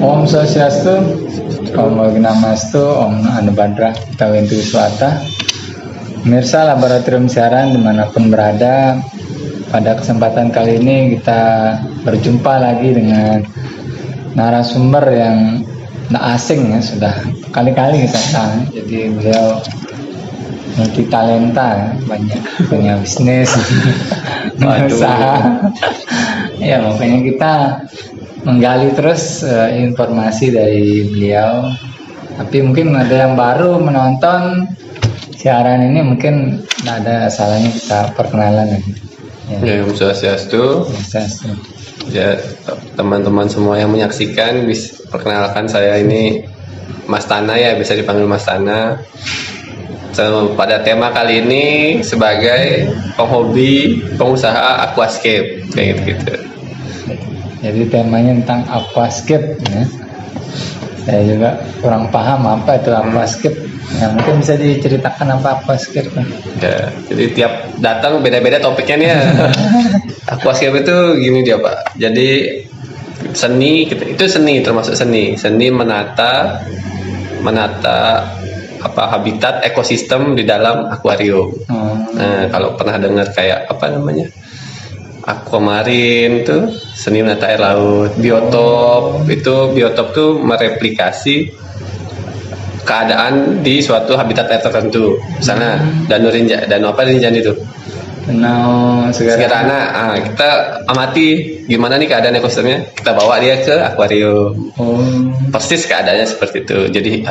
Om Swastiastu, Om Namastu, Om Anubhadra, Tawintu Wiswata. Pemirsa Laboratorium Siaran dimanapun berada, pada kesempatan kali ini kita berjumpa lagi dengan narasumber yang tidak asing ya, sudah kali-kali kita tahu. Jadi beliau multi talenta, banyak punya bisnis, usaha. Ya makanya kita menggali terus informasi dari beliau. Tapi mungkin ada yang baru menonton siaran ini, mungkin tidak ada salahnya kita perkenalan lagi. Ya, Om Swastiastu. Ya, teman-teman semua yang menyaksikan, perkenalkan saya ini Mas Tana ya, bisa dipanggil Mas Tana. Pada tema kali ini sebagai penghobi, pengusaha aquascape kayak gitu. Jadi temanya tentang aquascape ya. Saya juga kurang paham apa itu aquascape. Ya, mungkin bisa diceritakan apa aquascape kan? Ya, jadi tiap datang beda-beda topiknya nih ya. Aquascape itu gini dia Pak. Jadi seni, itu seni, termasuk seni menata habitat ekosistem di dalam akuarium. Nah, kalau pernah dengar kayak apa namanya? Aquamarine tuh seni menata air laut. Biotop tuh mereplikasi keadaan di suatu habitat air tertentu. Misalnya danau Rinjani itu. Danau Segarana. Kita amati gimana nih keadaan ekosistemnya. Kita bawa dia ke akuarium. Persis keadaannya seperti itu. Jadi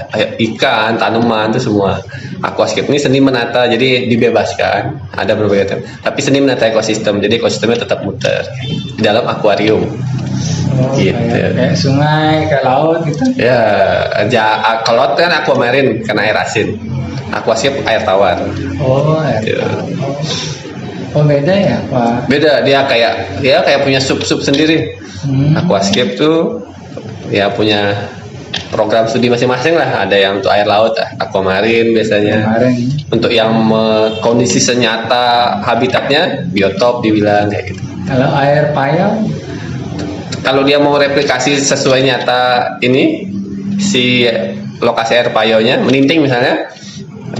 ikan, tanaman itu semua. Aquascape ini seni menata, jadi dibebaskan. Ada berbagai tema. Tapi seni menata ekosistem. Jadi ekosistemnya tetap muter di dalam akuarium. Gitu. Kayak sungai, kayak laut gitu. Ya, kalau laut kan aquamarine karena air asin. Aquascape air tawar. Air tawar. Oh beda ya Pak? Beda, dia kayak punya sub-sub sendiri. Aquascape tuh ya punya program studi masing-masing lah. Ada yang untuk air laut, aquamarine biasanya. Untuk yang kondisi senyata habitatnya biotop dibilang kayak gitu. Kalau air payau? Kalau dia mau replikasi sesuai nyata ini si lokasi air payaunya, meninting misalnya,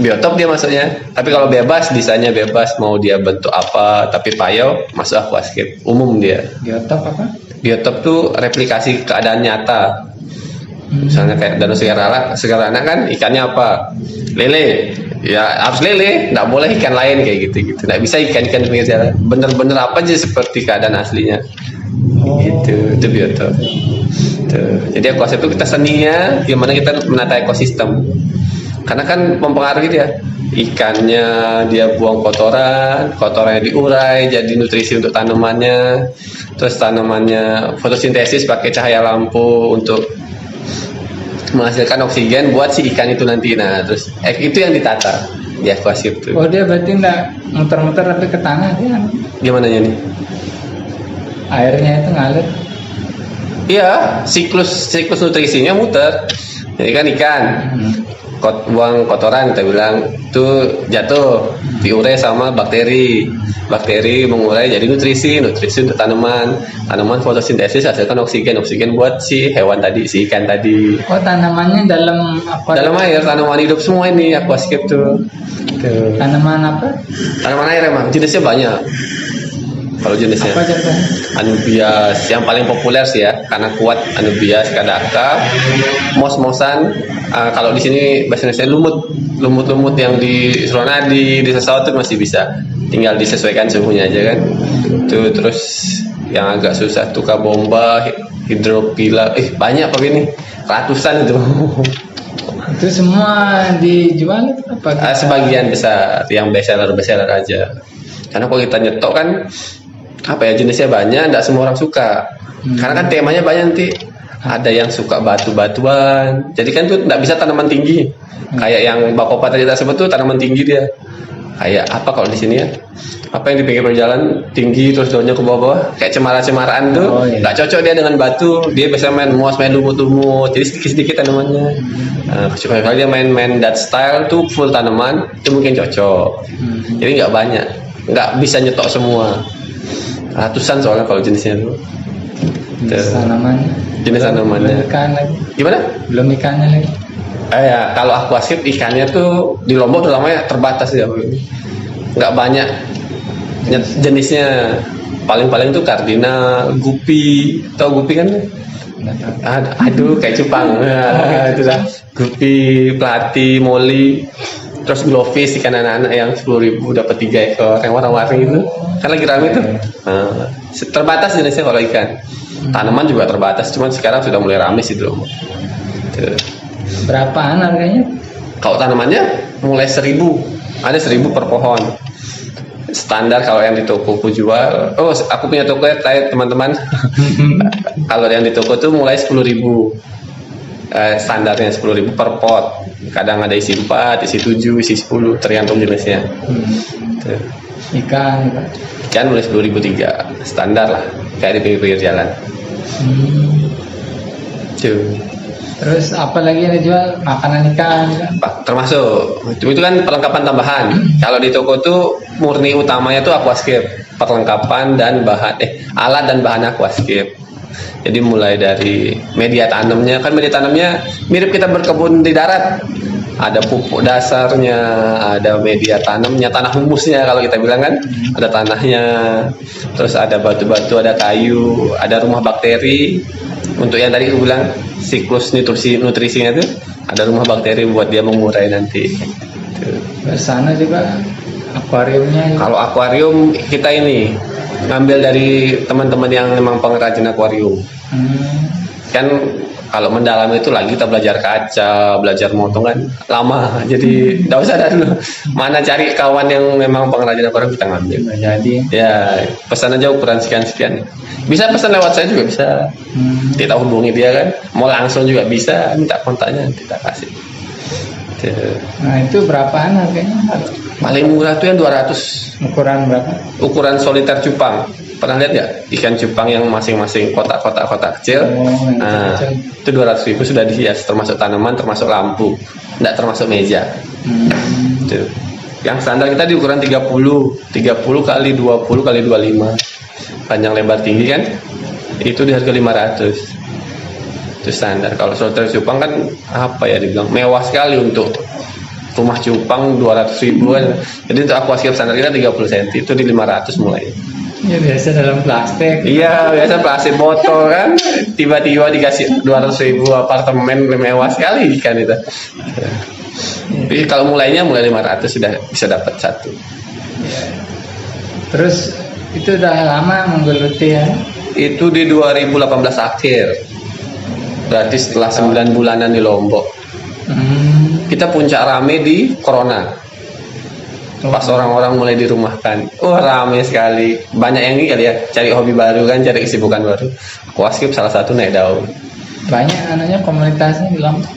biotop dia masuknya. Tapi kalau bebas, desainnya bebas, mau dia bentuk apa, tapi payau masuk aquascape umum dia. Biotop apa? Biotop tuh replikasi keadaan nyata. Misalnya kayak danau Segarana kan ikannya apa? Lele. Ya harus lele, nggak boleh ikan lain kayak gitu. Nggak bisa ikan-ikan di pinggir jalan. Bener-bener apa aja seperti keadaan aslinya. Itu biotop. Jadi aquascape itu kita seninya gimana kita menata ekosistem. Karena kan mempengaruhi dia. Ikannya dia buang kotorannya diurai jadi nutrisi untuk tanamannya. Terus tanamannya fotosintesis pakai cahaya lampu untuk menghasilkan oksigen buat si ikan itu nanti. Nah, terus itu yang ditata di aquascape itu. Oh, dia berarti enggak muter-muter tapi ke tanah dia. Gimana nih? Airnya itu ngalir. Iya, siklus nutrisinya muter. Jadi kan ikan buang kotoran kita bilang itu jatuh diurai sama bakteri mengurai jadi nutrisi untuk tanaman fotosintesis hasilkan oksigen buat si hewan tadi, si ikan tadi. Tanamannya dalam air, tanaman hidup semua ini aquascape tuh. Tanaman apa? Tanaman air emang jenisnya banyak. Kalau jenisnya apa contohnya? Anubias yang paling populer sih ya, karena kuat. Anubias, kadaka, mos-mosan. Kalau di sini bahasa Indonesia lumut yang di Suranadi, di Sesaut itu masih bisa, tinggal disesuaikan suhunya aja kan. Tuh terus yang agak susah tuh kabomba, hidropila, banyak apa ini, ratusan itu. Itu semua dijual apa? Sebagian besar yang bestseller aja. Karena kalau kita nyetok kan jenisnya banyak, tidak semua orang suka. Karena kan temanya banyak nanti. Ada yang suka batu-batuan. Jadi kan tuh tidak bisa tanaman tinggi. Kayak yang Bakopa tadi kita sebut tuh tanaman tinggi dia. kayak apa kalau di sini ya, apa yang di pinggir jalan tinggi terus daunnya ke bawah kayak cemara-cemaraan tuh, Oh, iya. nggak cocok dia dengan batu. Dia biasa main moss, main lumut-lumut, jadi sedikit-sedikit tanamannya. Kalau dia main that style tuh full tanaman, itu mungkin cocok. Jadi nggak banyak, nggak bisa nyetok semua, ratusan soalnya kalau jenisnya tuh. Jenis tanamannya. Jenis tanamannya. Belum ikan lagi. Gimana? Belum ikannya lagi. Ya, kalau aquascape ikannya tuh di Lombok terutama ya terbatas ya, nggak banyak jenisnya. Paling-paling tuh kardinal, gupi, tau gupi kan? Nggak tahu. Aduh, kayak cupang. Itu dah. Gupi, pelati, moli, terus glowfish ikan anak-anak yang 10.000 dapat 3 ekor yang warna-warni itu. Kan lagi rame tuh. Terbatas jenisnya kalau ikan. Tanaman juga terbatas, cuman sekarang sudah mulai rame sih Lombok. Tuh. Berapaan harganya? Kalau tanamannya mulai 1.000, ada 1.000 per pohon. Standar kalau yang di tokoku jual, aku punya toko ya teman-teman. Kalau yang di toko tuh mulai 10.000. Standarnya 10.000 per pot. Kadang ada isi 4, isi 7, isi 10, tergantung jenisnya. Tuh. Ikan juga. Ikan mulai 10.003, standar lah, kayak di pinggir jalan. Tuh. Terus apa lagi yang dijual? Makanan ikan juga. Termasuk itu kan perlengkapan tambahan. Kalau di toko tuh murni utamanya tuh aquascape, perlengkapan dan bahan alat dan bahan aquascape. Jadi mulai dari media tanamnya, kan media tanamnya mirip kita berkebun di darat. Ada pupuk dasarnya, ada media tanamnya, tanah humusnya kalau kita bilang kan, ada tanahnya, terus ada batu-batu, ada kayu, ada rumah bakteri. Untuk yang tadi aku bilang siklus nutrisinya tuh ada rumah bakteri buat dia mengurai nanti. Terus sana juga akuariumnya. Kalau akuarium kita ini ngambil dari teman-teman yang memang pengrajin akuarium. Kan kalau mendalam itu lagi kita belajar kaca, belajar motong kan lama. Jadi enggak usah ada dulu. Mana cari kawan yang memang pengrajin akuarium kita ngambil. Nggak jadi. Ya, pesan aja ukuran sekian-sekian. Bisa pesan lewat saya juga bisa. Kita hubungi dia kan. Mau langsung juga bisa, minta kontaknya kita kasih. Tuh. Nah itu berapaan harganya? Paling murah tuh yang 200. Ukuran berapa? Ukuran soliter cupang. Pernah lihat nggak ikan cupang yang masing-masing kotak-kotak kecil? Yang Nah, kecil. itu 200.000 sudah dihias, termasuk tanaman, termasuk lampu, nggak termasuk meja. Tuh. Yang standar kita di ukuran 30 kali 20 kali 25, panjang lebar tinggi kan? Itu di harga 500. Itu standar. Kalau soliter cupang kan apa ya dibilang mewah sekali untuk rumah cupang 200.000 kan. Jadi untuk aquascape standar kita 30 cm itu di 500 mulai. Ya biasa dalam plastik. Iya, biasa plastik botol kan. Tiba-tiba dikasih 200.000 apartemen mewah sekali ikan itu. Tapi kalau mulainya mulai 500 sudah bisa dapat satu. Terus itu udah lama menggeluti ya? Itu di 2018 akhir. Berarti setelah 9 bulanan di Lombok. Kita puncak rame di Corona. Pas orang-orang mulai dirumahkan, rame sekali. Banyak yang ini kali ya, cari hobi baru kan, cari kesibukan baru. Aquascape salah satu naik daun. Banyak anaknya komunitasnya di Lombok.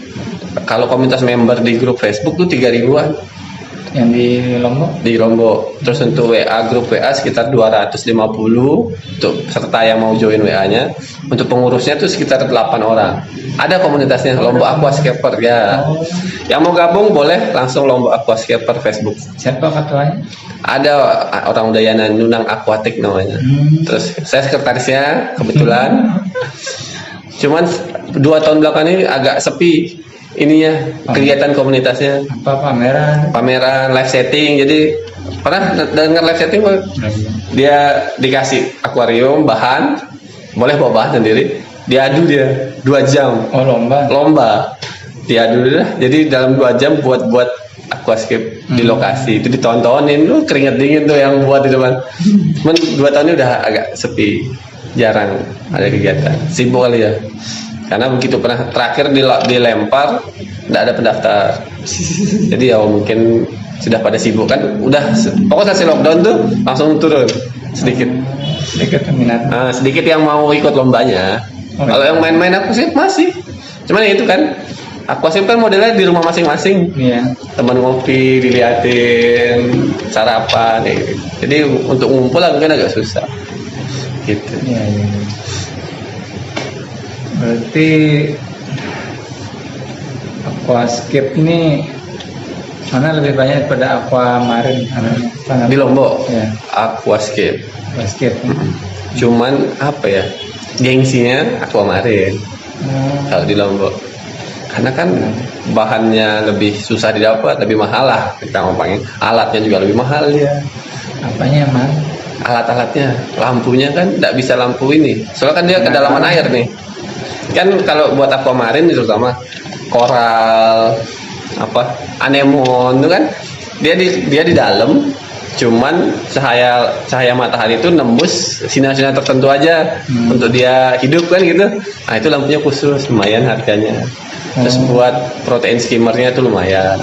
Kalau komunitas member di grup Facebook tuh 3.000-an Yang di Lombok. di Lombok. Terus untuk grup WA sekitar 250 untuk peserta yang mau join WA-nya. Untuk pengurusnya tuh sekitar 8 orang. Ada komunitasnya Lombok Aquascaper ya. Yang mau gabung boleh langsung Lombok Aquascaper Facebook. Siapa ketuanya? Ada orang Udayana Nunang Aquatic namanya. Terus saya sekretarisnya kebetulan. Cuman 2 tahun belakang ini agak sepi ininya kegiatan komunitasnya. Apa Pameran live setting. Jadi pernah dengar live setting? Dia dikasih akuarium bahan, boleh bawa bahan sendiri. Diadu dia 2 jam. Oh Lomba. Diadu dah. Jadi dalam 2 jam buat aquascape di lokasi. Itu ditontonin, keringet dingin tuh yang buat di depan. Cuman 2 tahun ini udah agak sepi, jarang ada kegiatan. Sibuk kali ya. Karena begitu pernah terakhir dilempar, nggak ada pendaftar. Jadi ya mungkin sudah pada sibuk kan. Udah pokoknya selesai lockdown tuh langsung turun sedikit. minat. Sedikit yang mau ikut lombanya. Kalau yang main-main aku sih masih. Cuman itu kan Aquascape kan modelnya di rumah masing-masing. Iya. Teman ngopi, diliatin, sarapan, kayak gitu. Jadi untuk ngumpul mungkin agak susah. Gitu. Iya, iya. Berarti aquascape ini mana lebih banyak daripada aquamarine? Mana? Di Lombok, Ya, Aquascape. aquascape. Cuman apa ya? Gengsinya Aquamarine kalau di Lombok. Karena kan bahannya lebih susah didapat, lebih mahal lah kita ngomongin. Alatnya juga lebih mahal ya. Apanya emang? Alat-alatnya, lampunya kan tidak bisa lampu ini. Soalnya kan dia kedalaman air nih. Kan kalau buat aquamarine terutama koral, apa, anemon itu kan dia di dalam, cuman cahaya matahari itu nembus sinar-sinar tertentu aja untuk dia hidup kan gitu. Nah itu lampunya khusus, lumayan harganya. Terus buat protein skimmernya itu lumayan.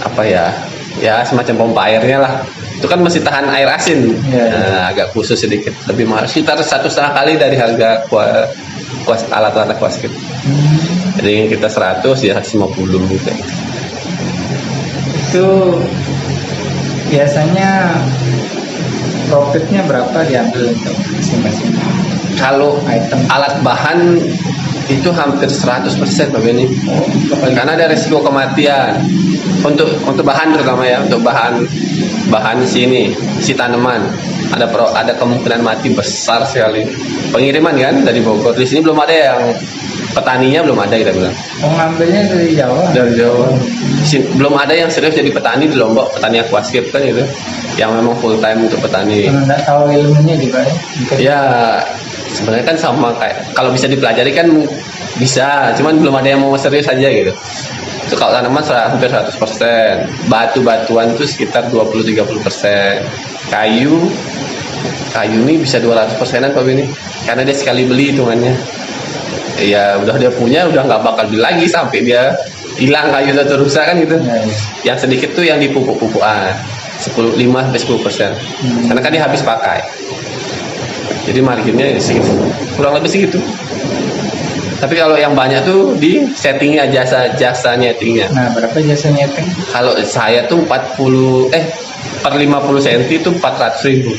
Apa ya? Ya semacam pompa airnya lah. Itu kan masih tahan air asin. Iya. Nah, agak khusus sedikit, lebih mahal. Sekitar 1,5 kali dari harga alat-alat aquascape. Jadi yang kita 100 ya 150 gitu. Itu biasanya profitnya berapa diambil untuk masing-masing Kalau item? alat bahan itu hampir 100% Pak Beni. Karena ada resiko kematian. Untuk bahan terutama ya, untuk bahan si tanaman ada kemungkinan mati besar sekali. Pengiriman kan dari Bogor, di sini belum ada yang petaninya, belum ada kita bilang. Oh, ngambilnya dari Jawa? Dari Jawa. Belum ada yang serius jadi petani di Lombok, petani aquascape kan itu, yang memang full time untuk petani. Karena nggak tahu ilmunya juga ya? Mungkin. Ya sebenarnya kan sama kayak kalau bisa dipelajari kan bisa, cuman belum ada yang mau serius aja gitu. Itu kalau tanaman hampir 100%, batu-batuan itu sekitar 20-30%, kayu ini bisa 200%-an Pak Beni, karena dia sekali beli hitungannya. Ya udah dia punya, udah nggak bakal beli lagi sampai dia hilang kayu atau rusak kan gitu. Ya, ya. Yang sedikit tuh yang di pupuk-pupukan 5-10%, karena kan dia habis pakai. Jadi marginnya segitu, kurang lebih segitu. Tapi kalau yang banyak tuh di settingnya, jasa nyetingnya. Nah, berapa jasa nyeting? Kalau saya tuh per 50 cm itu 400.000.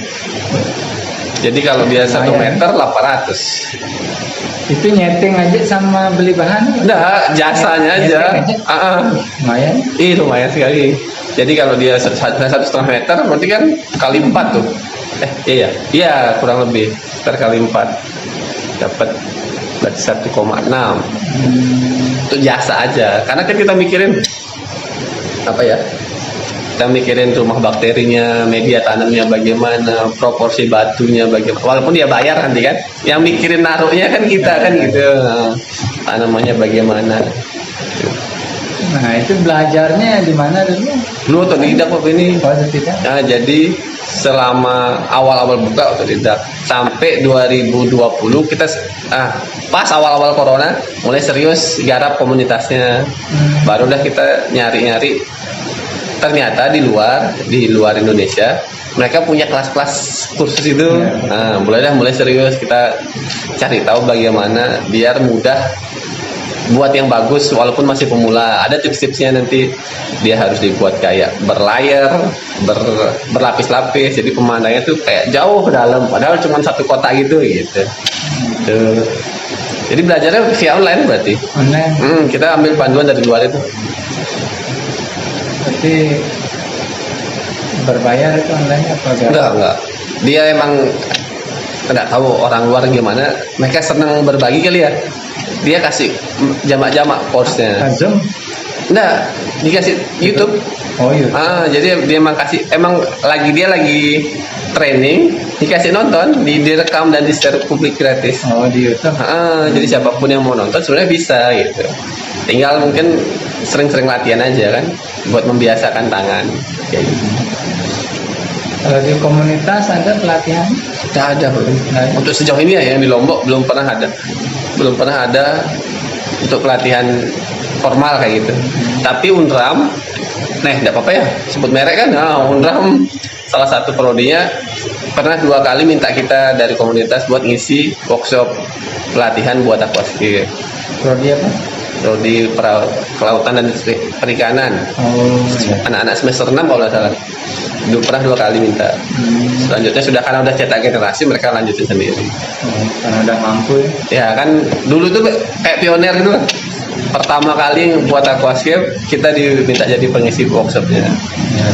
Jadi kalau dia 1 meter 800. Itu nyeting aja sama beli bahan? Udah, jasanya aja. Lumayan. Lumayan sekali. Jadi kalau dia 1,5 meter berarti kan kali 4 tuh. Iya, kurang lebih kali 4 dapat 1,6. Itu jasa aja. Karena kan kita mikirin apa ya? Kita mikirin rumah bakterinya, media tanamnya bagaimana, proporsi batunya bagaimana. Walaupun dia bayar nanti kan, yang mikirin naruhnya kan kita kan gitu. Tanamannya bagaimana. Nah, itu belajarnya di mana dulu? Dulu otodidak Pak ini. Oh, tidak. Nah, jadi selama awal-awal buka otodidak sampai 2020 kita pas awal-awal corona mulai serius garap komunitasnya. Baru dah kita nyari-nyari. Ternyata di luar Indonesia mereka punya kelas-kelas kursus itu. Nah, mulai serius kita cari tahu bagaimana biar mudah buat yang bagus walaupun masih pemula. Ada tips-tipsnya, nanti dia harus dibuat kayak berlayer, berlapis-lapis, jadi pemandangannya tuh kayak jauh ke dalam padahal cuma satu kotak gitu. Tuh. Jadi belajarnya via online berarti. Online. Kita ambil panduan dari luar itu. Berarti berbayar itu online apa Enggak. Dia emang nggak tahu orang luar gimana, mereka senang berbagi kali ya. Dia kasih jamak-jamak course-nya. Zoom? Enggak, dikasih YouTube. Oh iya. Jadi dia emang lagi training, dikasih nonton, direkam dan di-share publik gratis. Oh, di YouTube. Jadi siapapun yang mau nonton sebenarnya bisa gitu. Tinggal mungkin sering-sering latihan aja kan, buat membiasakan tangan. Kayak gitu. Kalau di komunitas ada pelatihan? Tidak ada, Bro. Untuk sejauh ini ya yang di Lombok belum pernah ada untuk pelatihan formal kayak gitu. Tapi Unram, tidak apa-apa ya sebut merek kan. Unram salah satu prodinya pernah 2 kali minta kita dari komunitas buat ngisi workshop pelatihan buat aquascape. Prodi apa? prodi kelautan dan perikanan. Oh, ya. Anak-anak semester 6 kalau nggak salah. Pernah 2 kali minta. Selanjutnya sudah karena udah cetak generasi, mereka lanjutin sendiri. Oh, karena udah mampu ya. Ya kan dulu tuh kayak pioner gitu lah. Pertama kali buat aquascape kita diminta jadi pengisi workshopnya. Ya,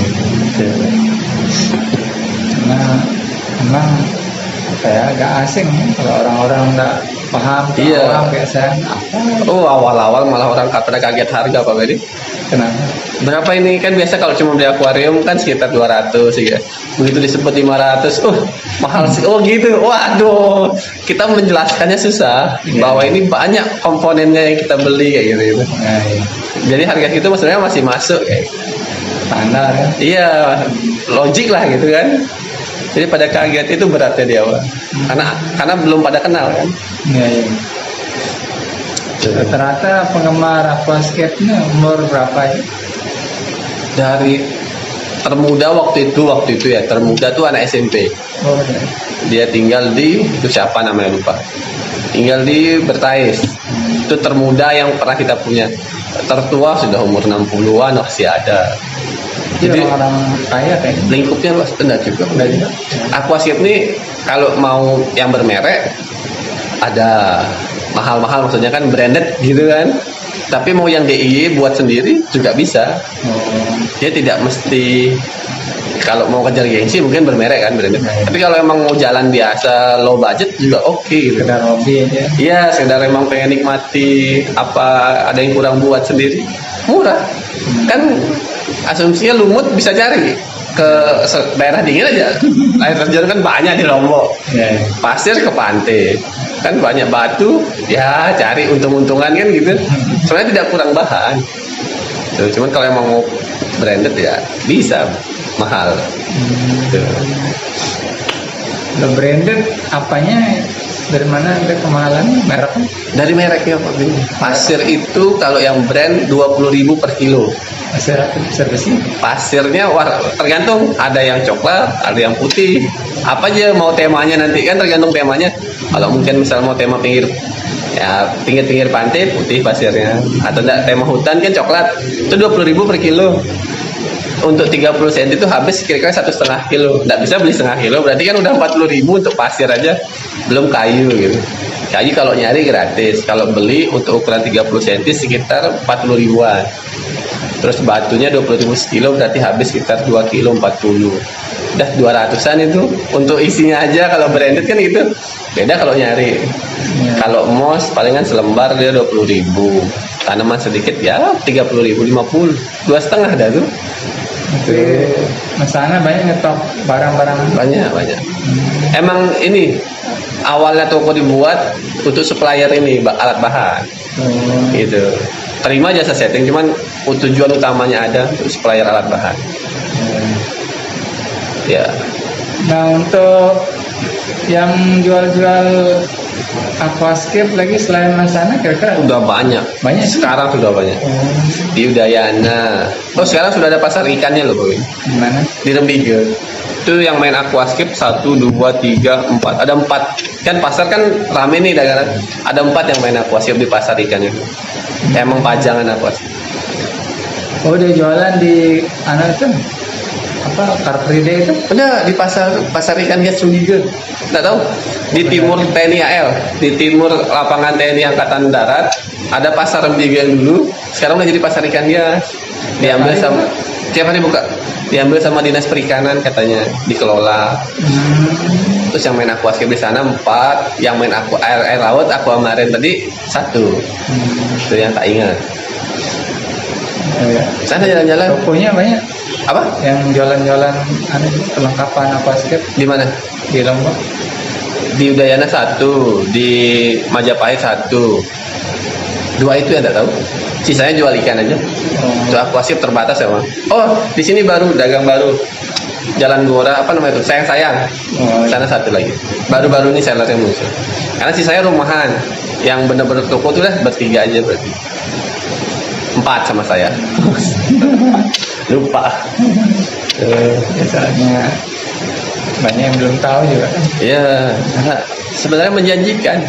gitu. Karena emang apa ya, agak asing ya, kalau orang-orang nggak paham, Iya. awam kayak saya apa, Oh awal-awal malah orang pada kaget harga Pak Bedi. kenapa? Berapa ini kan biasa kalau cuma beli akuarium kan sekitar 200 ya. Begitu disebut 500, mahal sih. Oh gitu. Waduh, kita menjelaskannya susah bahwa ini banyak komponennya yang kita beli kayak gitu. Nah, ya. Jadi harga itu sebenarnya masih masuk kayak. Standar ya. Iya, logik lah gitu kan. Jadi pada kaget itu beratnya di awal. Karena belum pada kenal kan. Ya, ya. Rata-rata penggemar aquascape ini umur berapa ya? Dari termuda waktu itu ya, termuda tuh anak SMP. Oh, ya. Dia tinggal di itu siapa namanya lupa. Tinggal di Bertais. Itu termuda yang pernah kita punya. Tertua sudah umur 60-an masih ada. Jadi Jadi orang kaya kayaknya. lingkupnya luas enggak juga. Enggak juga. Aquascape ini kalau mau yang bermerek ada mahal-mahal, maksudnya kan branded gitu kan. Tapi mau yang DIY buat sendiri juga bisa. Oh, Dia tidak mesti kalau mau kejar gengsi mungkin bermerek kan branded. Iya. Tapi kalau emang mau jalan biasa low budget juga oke gitu. sekedar hobi aja. Iya, sekedar emang pengen nikmati apa ada yang kurang buat sendiri. Murah. Kan asumsinya lumut bisa cari ke daerah dingin aja. Air terjun kan banyak di Lombok. Ya, ya. Pasir ke pantai. Kan banyak batu, ya cari untung-untungan kan gitu. Sebenarnya tidak kurang bahan. Tuh, cuman kalau emang mau branded ya bisa mahal. Tuh. Kalau branded apanya, dari mana ada kemahalan mereknya? Dari mereknya Pak Bin. Pasir itu kalau yang brand 20.000 per kilo. Pasir besi. Pasirnya tergantung, ada yang coklat, ada yang putih. Apa aja mau temanya nanti kan tergantung temanya. Kalau mungkin misal mau tema ya pinggir-pinggir pantai putih pasirnya, atau enggak tema hutan kan coklat. Itu 20.000 per kilo. Untuk 30 cm itu habis kira-kira 1,5 kilo. Nggak bisa beli setengah kilo, berarti kan udah 40.000 untuk pasir aja, belum kayu gitu. Kayu kalau nyari gratis, kalau beli untuk ukuran 30 cm sekitar 40 ribuan. Terus batunya 20.000 sekilo, berarti habis sekitar 2 kilo 40. Udah 200-an itu untuk isinya aja. Kalau branded kan gitu. Beda kalau nyari. Ya. Kalau mos palingan selembar dia 20.000. Tanaman sedikit ya 30.000, 50. 2,5 dah tuh. Tapi masana banyak ngetok barang-barang. Banyak. Emang ini awalnya toko dibuat untuk supplier ini alat bahan. Oh, Gitu. Terima jasa setting, cuman tujuan utamanya ada untuk supplier alat bahan. Ya. Nah, untuk yang jual-jual aquascape lagi selain masana kira-kira Udah banyak. banyak sih. Sekarang sudah banyak. Oh, Di Udayana. Oh sekarang sudah ada pasar ikannya loh, Boy. gimana? Di Rembige. Itu yang main aquascape 1, 2, 3, 4. Ada 4. Kan pasar kan rame nih dagangan. Ada 4 yang main aquascape di pasar ikan itu. Emang pajangan aquascape. Oh, dia jualan di itu apa, Car Free Day itu? Udah di pasar ikan Gas Rembige. Nggak tahu. Di timur TNI AL, di timur lapangan TNI Angkatan Darat, ada pasar Rembige yang dulu. Sekarang udah jadi pasar ikan Gas. Diambil sama tiap hari buka. Diambil sama dinas perikanan katanya, dikelola. Terus yang main aquascape di sana 4, yang main air laut aquamarine tadi 1. Itu yang tak ingat. Ya. Sana jalan-jalan. Tokonya banyak Apa? yang jualan-jualan perlengkapan aquascape Di mana? di Lombok. Di Udayana 1, di Majapahit 1. 2 itu yang tak tahu. Sisanya jual ikan aja. Itu aquascape terbatas ya, Bang. Oh, di sini baru dagang baru. Jalan Gora apa namanya itu? Sayang. Oh, Sana 1 lagi. Baru-baru ini seller yang muncul. Karena sisanya rumahan. Yang bener-bener toko tuh dah bertiga aja berarti. 4 sama saya. Lupa. biasanya banyak yang belum tahu juga kan. Ya, sebenarnya menjanjikan.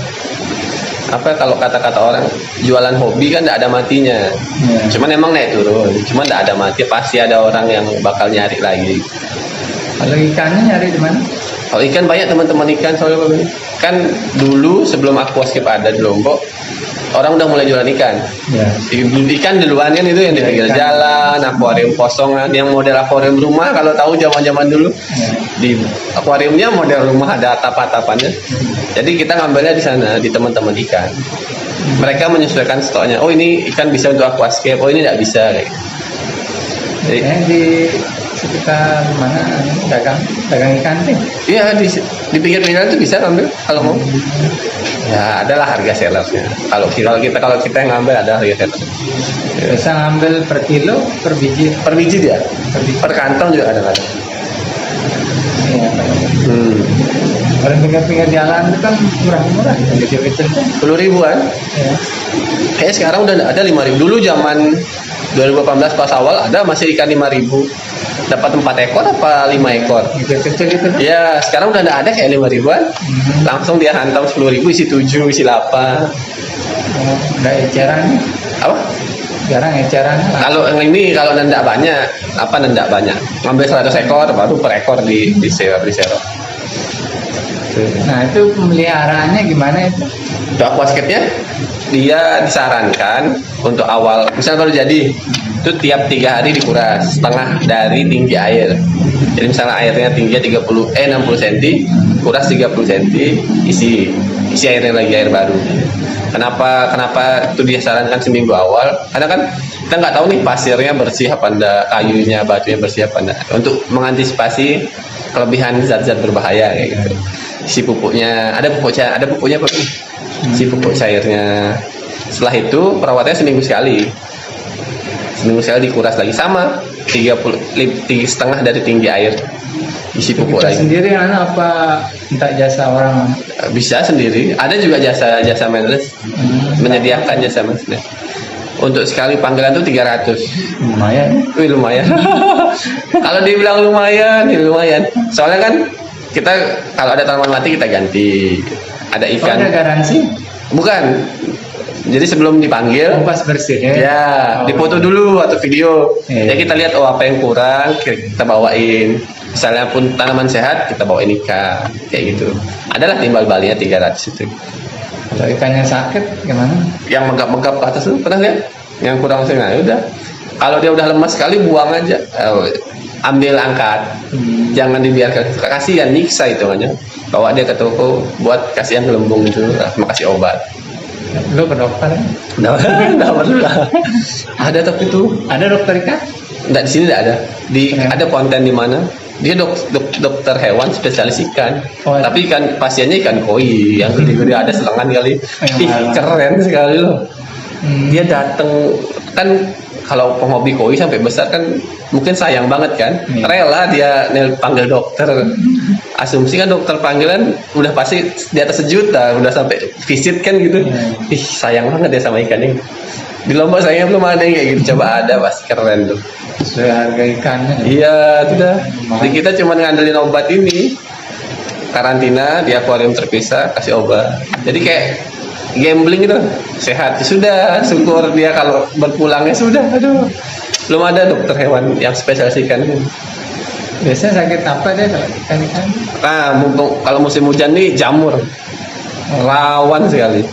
apa kalau kata-kata orang jualan hobi kan tidak ada matinya. Ya. Cuman emang naik turun, cuman tidak ada mati, pasti ada orang yang bakal nyari lagi. Kalau ikannya nyari di mana? Kalau ikan banyak teman-teman ikan soalnya kan dulu sebelum aquascape ada di Lombok, orang udah mulai jualan ikan. Ya. Ikan duluan kan itu yang di Ya, pinggir ikan. jalan, akuarium kosongan, yang model akuarium rumah kalau tahu zaman-zaman dulu. Ya. Di akuariumnya model rumah ada atap-atapannya. Jadi kita ngambilnya di sana di teman-teman ikan. Mereka menyesuaikan stoknya. Oh ini ikan bisa untuk aquascape, oh ini tidak bisa kayak gitu. Jadi, Di sekitar mana dagang ikan sih? iya di pinggir-pinggir itu bisa ngambil kalau mau. Ya adalah harga sellernya. Kalau kita yang ngambil ada harga seller. Bisa ngambil per kilo, per biji. Per biji dia, Per biji. per kantong juga kadang-kadang. Iya. Kalau pinggir-pinggir jalan itu kan murah-murah, yang kecil-kecil kan. 10 ribuan. Ya. Kayaknya sekarang udah ada 5.000. Dulu zaman 2018 pas awal ada masih ikan 5.000. Dapat 4 ekor apa 5 ekor? Kecil-kecil gitu kan. Ya sekarang udah ada kayak 5 ribuan. Langsung dia hantam 10.000 isi 7 isi 8. Nggak eceran, Apa? jarang eceran. Kalau yang ini kalau nendak banyak, ngambil 100 ekor baru per ekor di sero. Nah itu pemeliharaannya gimana itu? Untuk aquascape-nya dia disarankan untuk awal misalnya baru jadi itu tiap 3 hari dikuras setengah dari tinggi air. Jadi misalnya airnya tingginya 60 cm, kuras 30 cm, isi airnya lagi air baru. Kenapa itu disarankan seminggu awal? Karena kan kita nggak tahu nih pasirnya bersih apa enggak, kayunya, batunya bersih apa enggak. Untuk mengantisipasi kelebihan zat-zat berbahaya kayak gitu. Si pupuknya ada pupuknya apa? Si pupuk cairnya. Setelah itu perawatannya seminggu sekali dikuras lagi sama 30 setengah dari tinggi air isi pupuk Kita lagi. sendiri apa minta jasa orang? Bisa sendiri, ada juga jasa maintenance, menyediakan jasa maintenance. Untuk sekali panggilan tuh 300. Lumayan. Wih lumayan. Kalau dibilang lumayan, ya lumayan. Soalnya kan kita kalau ada tanaman mati kita ganti. Ada Oh, ikan. ada garansi? Bukan. Jadi sebelum dipanggil, Pas bersih ya? ya Oh. dipoto dulu atau video. Iya. Ya kita lihat oh apa yang kurang, kita bawain. Misalnya pun tanaman sehat, kita bawain ikan kayak gitu. Adalah timbal baliknya 300 itu. Kalau ikannya sakit gimana? Yang megap-megap ke atas tuh pernah lihat? Yang kurang sering, nah udah. Kalau dia udah lemas sekali buang aja. Ambil angkat. Jangan dibiarkan, kasihan nyiksa itu hanya. Bawa dia ke toko buat kasihan gelembung itu, makasih obat. Lu ke dokter? Nggak perlu lah. Ada tapi itu. Ada dokter ikan? Nggak di sini nggak ada. Ya. Ada konten di mana? Dia dokter hewan spesialis ikan. Oh, Tapi ikan pasiennya ikan koi yang gede-gede ada selengan kali. Ih, keren sekali loh. Dia datang kan kalau penghobi koi sampai besar kan mungkin sayang banget kan. Iya. Rela dia panggil dokter. Asumsi kan dokter panggilan udah pasti di atas 1 juta, udah sampai visit kan gitu. Ih, sayang banget ya sama ikan ini. Di Lombok sayangnya belum ada yang kayak gitu. Coba ada pasti keren tuh. Sesuai harga ikannya. Iya, itu dah. Jadi kita cuma ngandelin obat ini. Karantina di akuarium terpisah, kasih obat. Jadi kayak gambling gitu. Sehat ya sudah, syukur dia kalau berpulangnya sudah. Aduh. Belum ada dokter hewan yang spesialis ikan. Biasanya sakit apa deh kalau ikan-ikan? Nah, mumpung kalau musim hujan nih jamur. Rawan sekali.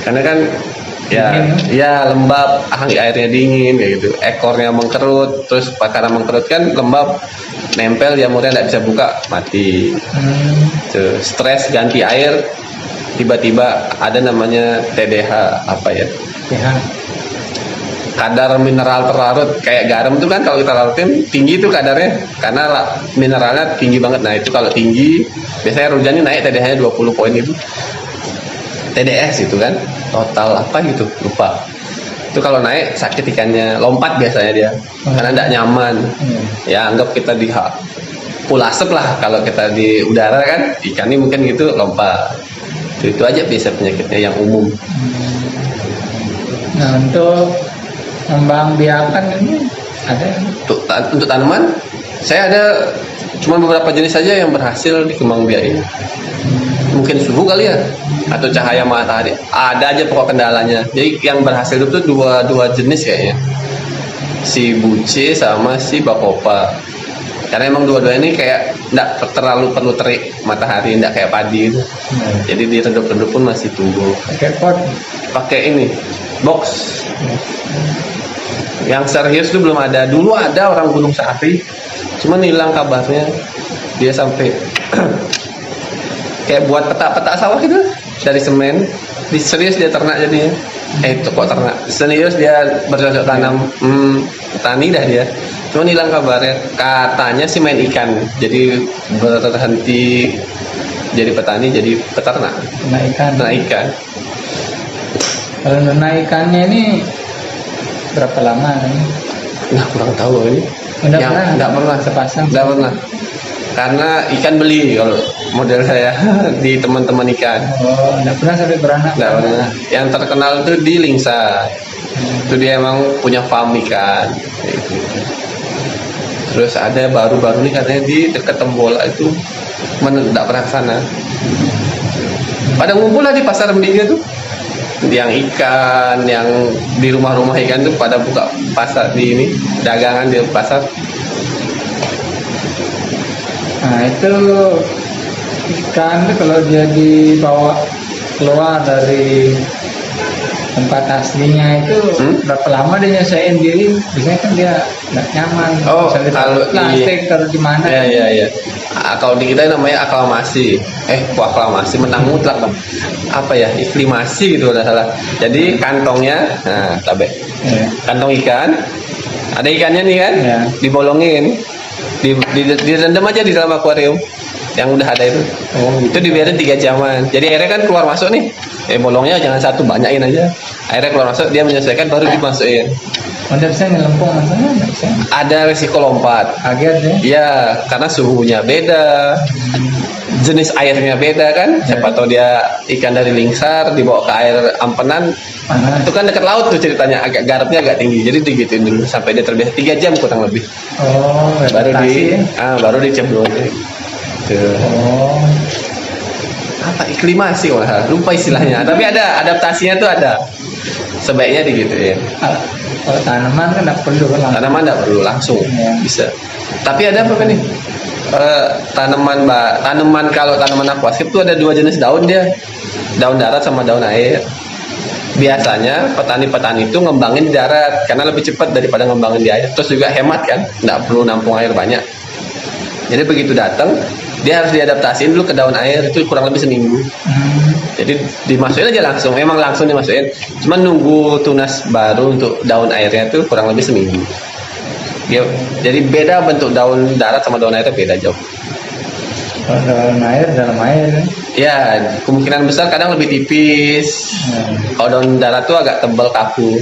Karena kan ya, Dingin. ya lembab, airnya dingin kayak gitu. Ekornya mengkerut, terus karena mengkerut kan lembab, nempel jamurnya nggak bisa buka, mati. Tuh, stres ganti air, tiba-tiba ada namanya TDH apa ya? Ya. Kadar mineral terlarut kayak garam tuh kan kalau kita larutin tinggi tuh kadarnya karena mineralnya tinggi banget. Nah itu kalau tinggi biasanya Rujani naik TDH-nya 20 poin itu. TDS itu kan total apa gitu lupa. Itu kalau naik sakit ikannya, lompat biasanya dia karena tidak nyaman. Ya anggap kita di full asap lah kalau kita di udara kan ikannya mungkin gitu lompat. Itu aja biasa penyakitnya yang umum. Nah untuk mengembangbiakan ini ada Untuk tanaman saya ada cuma beberapa jenis saja yang berhasil dikembangbiakin. mungkin suhu kali ya, atau cahaya matahari, ada aja pokok kendalanya. Jadi yang berhasil hidup tuh dua jenis kayaknya, si buce sama si bakopa, karena emang dua-dua ini kayak nggak terlalu perlu terik matahari, nggak kayak padi gitu. Jadi di redup-redup pun masih tumbuh. Pakai pot. Pakai ini box. Yang serius tuh belum ada. Dulu ada orang Gunung Sahari, cuman hilang kabarnya. Dia sampai kayak buat peta-peta sawah gitu dari semen. Serius dia ternak jadinya. Itu kok ternak. Serius dia bercocok tanam. Petani dah dia. Cuman hilang kabarnya. Katanya sih main ikan. Jadi berhenti jadi petani, jadi peternak. Ternak ikan. Kalau ternak ikannya ini berapa lama kan? Nah, kurang tahu ini. Enggak pernah sepasang. Enggak pernah. Karena ikan beli kalau model saya di teman-teman ikan. Oh, enggak pernah sampai beranak. Enggak pernah. Yang terkenal itu di Lingsa. Itu dia emang punya farm ikan. Gitu. Terus ada baru-baru nih katanya di dekat Tembola itu, enggak pernah ke sana. Pada ngumpul lah di pasar Mendingga tuh. Yang ikan, yang di rumah-rumah ikan tuh pada buka pasar di ini, dagangan di pasar. Nah itu ikan itu kalau dia dibawa keluar dari tempat aslinya itu berapa lama dia nyesuaiin diri? Biasanya kan dia nggak nyaman. Oh, kalau plastik taruh di mana? Iya. Kalau di kita namanya aklamasi. Kok aklamasi menang mutlak bang. Apa ya, iklimasi gitu udah salah. Jadi kantongnya, nah tabe. Kantong ikan, ada ikannya nih kan, dibolongin, direndam aja di dalam akuarium yang udah ada itu. Itu dibiarin 3 jaman. Jadi airnya kan keluar masuk nih. Bolongnya jangan satu, banyakin aja. Airnya keluar masuk, dia menyesuaikan baru dimasukin. Anda bisa nyelempung masalahnya nggak bisa? Ada resiko lompat. Kaget ya? Iya, karena suhunya beda, jenis airnya beda kan. Siapa tahu dia ikan dari Lingsar dibawa ke air ampenan. Itu kan dekat laut tuh ceritanya, agak garamnya agak tinggi. Jadi digituin dulu sampai dia terbiasa 3 jam kurang lebih. Oh, baru dicemplungin. Tuh. Oh. Apa iklimasi lupa istilahnya. Tapi ada adaptasinya tuh ada. Sebaiknya digituin. Kalau tanaman kan nggak perlu langsung. Tanaman nggak perlu langsung, bisa. Tapi ada apa nih? Tanaman kalau tanaman aquascape tuh ada 2 jenis daun dia, daun darat sama daun air. Biasanya petani-petani itu ngembangin di darat karena lebih cepat daripada ngembangin di air. Terus juga hemat kan, nggak perlu nampung air banyak. Jadi begitu datang, dia harus diadaptasiin dulu ke daun air, itu kurang lebih seminggu. Jadi dimasukin aja langsung, memang langsung dimasukin. Cuman nunggu tunas baru untuk daun airnya itu kurang lebih seminggu. Jadi beda bentuk daun darat sama daun airnya beda jauh. Kalau daun air dalam air. Ya, kemungkinan besar kadang lebih tipis. Kalau daun darat tuh agak tebal kaku.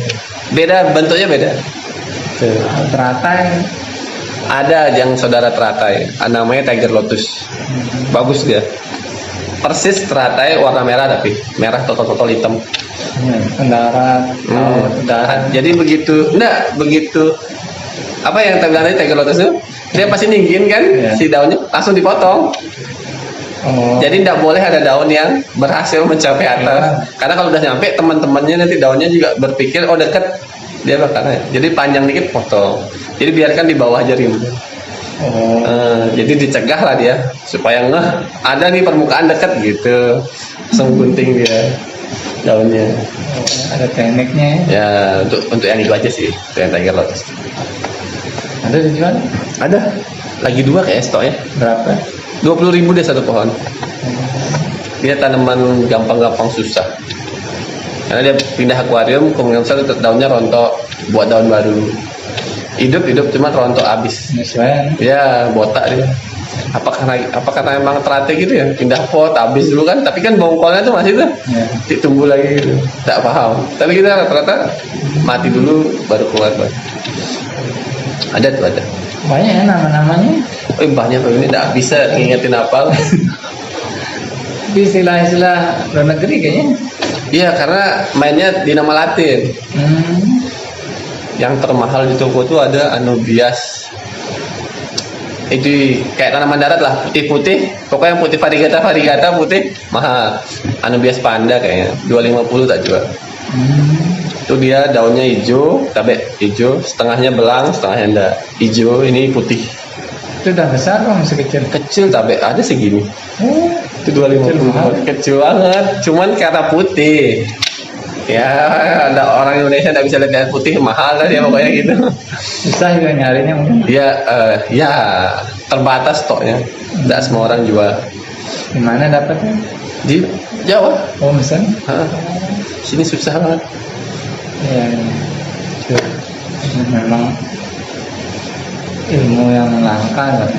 Beda bentuknya beda. Teratai. Ada yang saudara teratai, namanya Tiger Lotus. Bagus dia. Persis teratai warna merah tapi merah totol-totol hitam. Darat. Jadi begitu apa yang terbilang Tiger Lotus itu, dia pasti ninggin kan si daunnya langsung dipotong. Jadi tidak boleh ada daun yang berhasil mencapai atas. Karena kalau udah nyampe teman-temannya nanti daunnya juga berpikir dekat, dia bakal. Jadi panjang dikit potong. Jadi biarkan di bawah aja rim. Jadi dicegah lah dia supaya ada nih permukaan dekat gitu, langsung gunting dia daunnya. Ada tekniknya ya. Untuk yang itu aja sih, untuk yang Tiger Lotus. Ada dijual? Ada, lagi 2 kayak stoknya. Berapa? 20.000 deh satu pohon. Dia tanaman gampang-gampang susah. Karena dia pindah akuarium, kemungkinan besar daunnya rontok, buat daun baru. Hidup cuma rontok habis. Ya, botak dia. Apa karena emang teratai gitu ya, pindah pot habis dulu kan, tapi kan bongkolnya tuh masih tuh ditumbuh lagi gitu. Tak paham. Tapi kita rata-rata mati dulu baru keluar. Ada. Banyak ya nama-namanya. Banyak ini enggak bisa ngingetin apa. Tapi istilah-istilah luar negeri kayaknya. Iya, karena mainnya di nama Latin. Yang termahal di toko itu ada Anubias itu kayak tanaman darat lah, putih-putih, pokoknya yang putih varigata putih mahal. Anubias panda kayaknya 250 tak jual. Itu dia daunnya hijau, cabai hijau, setengahnya belang, setengahnya enggak. Hijau, ini putih. Itu udah besar kok, masih kecil. Kecil cabai ada segini. Oh, Itu 250. Kecil banget, cuman karena putih. Ya, ada orang Indonesia nggak bisa lihat putih, mahal lah dia pokoknya gitu. susah juga nyarinya mungkin. Ya terbatas stoknya. Tidak semua orang jual. Di mana dapatnya? Di Jawa. Oh, misalnya. Hah? Sini susah banget. Iya. Iya. Ini memang ilmu yang langka kan.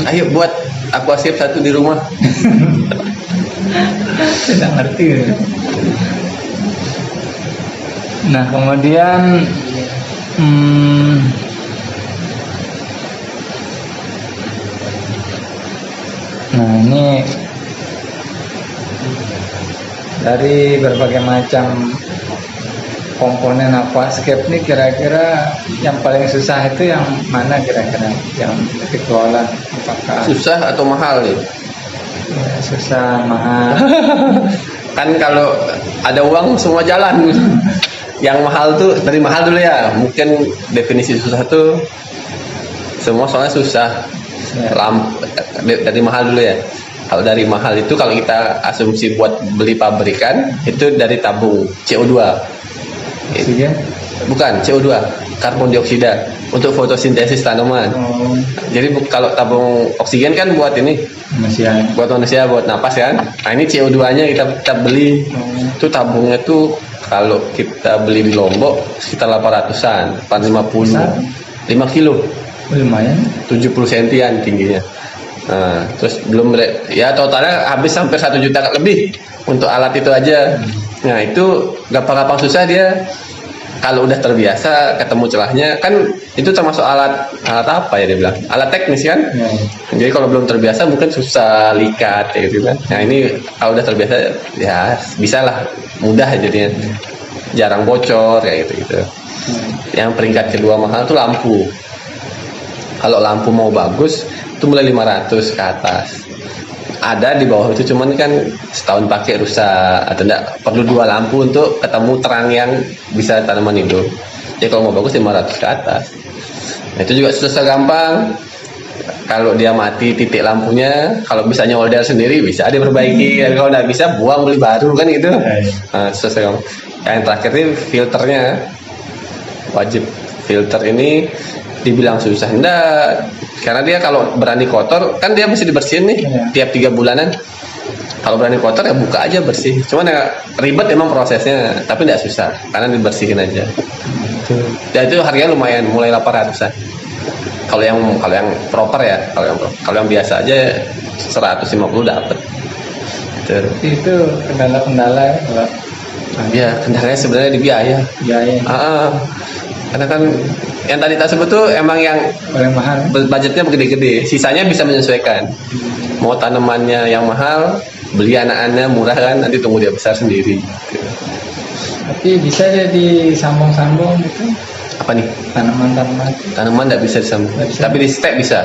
Ayo buat aquascape satu di rumah. Tidak ngerti gitu. Nah kemudian nah ini dari berbagai macam komponen aquascape nih, kira-kira yang paling susah itu yang mana kira-kira yang dikelola? Apakah Susah atau mahal nih? ya, susah, mahal? Kan kalau ada uang semua jalan. Yang mahal tuh dari mahal dulu ya. Mungkin definisi susah tuh semua soalnya susah. Ya. Dari mahal dulu ya. Kalau dari mahal itu kalau kita asumsi buat beli pabrikan itu dari tabung CO2. Oksigen? Bukan CO2, karbon dioksida untuk fotosintesis tanaman. Oh, Jadi kalau tabung oksigen kan buat ini, masih ada. buat manusia, buat napas kan. Nah ini CO2-nya kita beli. Oh, Itu tabungnya tuh kalau kita beli di Lombok sekitar 800-an, 450, Besar? 5 kilo, lumayan. 70 sentian tingginya. Nah, terus belum ya totalnya habis hampir 1 juta lebih untuk alat itu aja. Nah itu gampang-gampang susah dia. Kalau udah terbiasa ketemu celahnya kan itu termasuk alat apa ya dia bilang, alat teknis kan. Ya, ya. Jadi kalau belum terbiasa mungkin susah likat ya gitu kan. Nah ini kalau udah terbiasa ya bisa lah, mudah jadinya, jarang bocor kayak gitu. Yang peringkat kedua mahal tuh lampu. Kalau lampu mau bagus itu mulai 500 ke atas. Ada di bawah itu cuman kan setahun pakai rusak atau enggak, perlu 2 lampu untuk ketemu terang yang bisa tanaman hidup. Jadi kalau mau bagus 500 ke atas. Nah, itu juga susah gampang. Kalau dia mati titik lampunya, kalau bisa nyolder sendiri bisa dia perbaiki. Kalau nggak bisa buang, beli baru kan gitu. Nah, susah gampang. Yang terakhir ini filternya wajib. Filter ini dibilang susah enggak, karena dia kalau berani kotor kan dia mesti dibersihin nih tiap 3 bulanan. Kalau berani kotor ya buka aja bersih, cuman ya ribet emang prosesnya, tapi enggak susah karena dibersihin aja. Ya itu harganya lumayan, mulai 800-an. Kalau yang proper ya, kalau yang biasa aja 150 dapat. Itu kendala-kendala ya, kalau Ya kendalanya sebenarnya di biaya. biaya Karena kan yang tadi tak sebut tuh emang yang paling mahal. budgetnya gede-gede, sisanya bisa menyesuaikan. Mau tanamannya yang mahal, beli anak-anaknya murah kan, nanti tunggu dia besar sendiri. Tapi bisa jadi sambung-sambung gitu, Apa nih? tanaman-tanaman. Tanaman nggak bisa disambung, Nggak bisa. tapi di step bisa.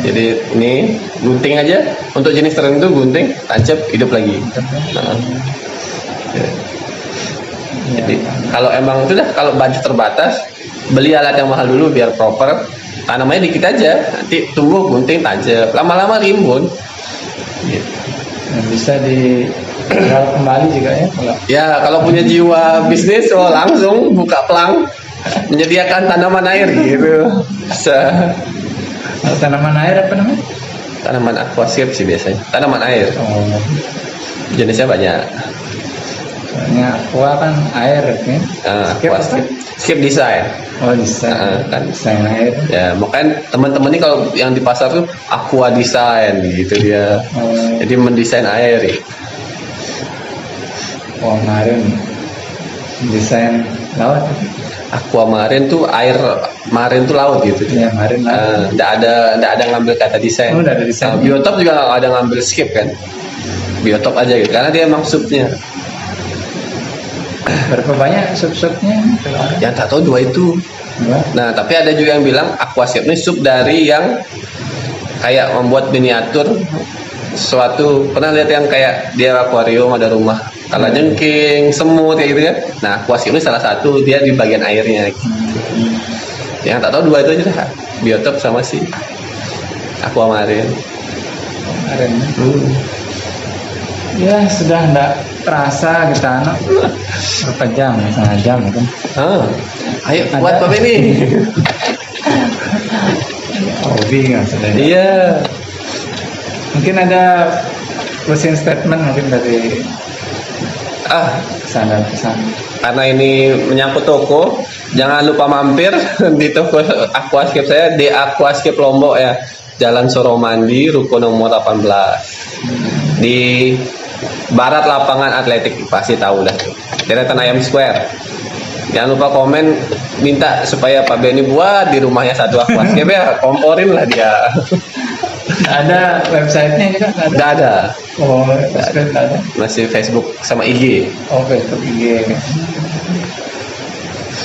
Jadi ini gunting aja, untuk jenis tertentu gunting, tancap, hidup lagi. Nah, Ya, jadi kalau emang sudah, kalau budget terbatas, beli alat yang mahal dulu biar proper. Tanamannya dikit aja, nanti tumbuh, gunting, tancap, lama-lama rimbun. nah, bisa dijual kembali juga ya kalau Ya kalau punya jiwa bisnis, langsung buka pelang, menyediakan tanaman air gitu. Bisa. kalau tanaman air apa namanya? Tanaman aquascape sih biasanya. Tanaman air, Oh, jenisnya banyak. soalnya aqua kan air kan? Skip apa? Aquascape, skip design. Oh, desain, Kan. desain air. Ya makanya teman-teman ini kalau yang di pasar tuh aqua design gitu dia. Oh, Jadi mendesain air. Ya. kemarin desain laut. Aqua marine tuh air, marine tuh laut gitu. Ya, kemarin laut. Nggak ada ngambil kata desain. Oh, nggak ada desain. Biotop juga nggak ada ngambil skip kan. Biotop aja gitu, karena dia emang subnya. Berapa banyak sub-subnya? Yang tak tahu 2 itu. Ya. Nah, tapi ada juga yang bilang aquascape ini sub dari yang kayak membuat miniatur suatu. Pernah lihat yang kayak dia akuarium ada rumah kalajengking, semut kayak gitu kan. Nah, aquascape ini salah satu, dia di bagian airnya gitu. Yang tak tahu dua itu aja dah. Biotop sama si aquamarine. Kemarin. Ya sudah enggak terasa kita berapa jam, setengah jam kan. Ayo Ada. buat Pak Benny. Hobi nggak sudah. Iya. Mungkin ada closing statement mungkin dari kesana. Karena ini menyangkut toko, jangan lupa mampir di toko aquascape saya di Aquascape Lombok ya. Jalan Soromandi, ruko nomor 18. Di barat lapangan atletik, pasti tahu dah. Deretan Ayam Square. Jangan lupa komen, minta supaya Pak Benny buat di rumahnya satu aquascape ya, komporin lah dia. Ada websitenya juga? Nggak ada. Oh, website nggak ada. Masih Facebook sama IG. Oh, Facebook IG.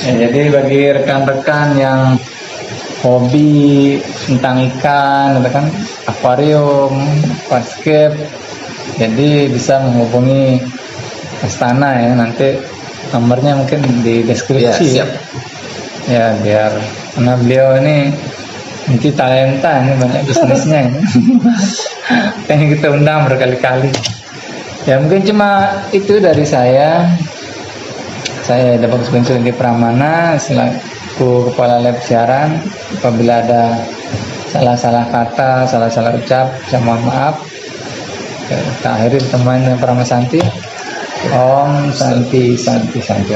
Ya, jadi bagi rekan-rekan yang hobi tentang ikan, ada kan akuarium, aquascape, jadi bisa menghubungi Astana ya, nanti nomornya mungkin di deskripsi. Ya, siap. Ya, biar karena beliau ini multi talenta, ini banyak bisnisnya ini. Pengen kita undang berkali-kali. Ya mungkin cuma itu dari saya. Saya Dapak Spencer di Pramana selaku Kepala Lab Siaran. Apabila ada salah-salah kata, salah-salah ucap, saya mohon maaf. Kita akhiri teman Prama Santi. Om Santi Santi Santi.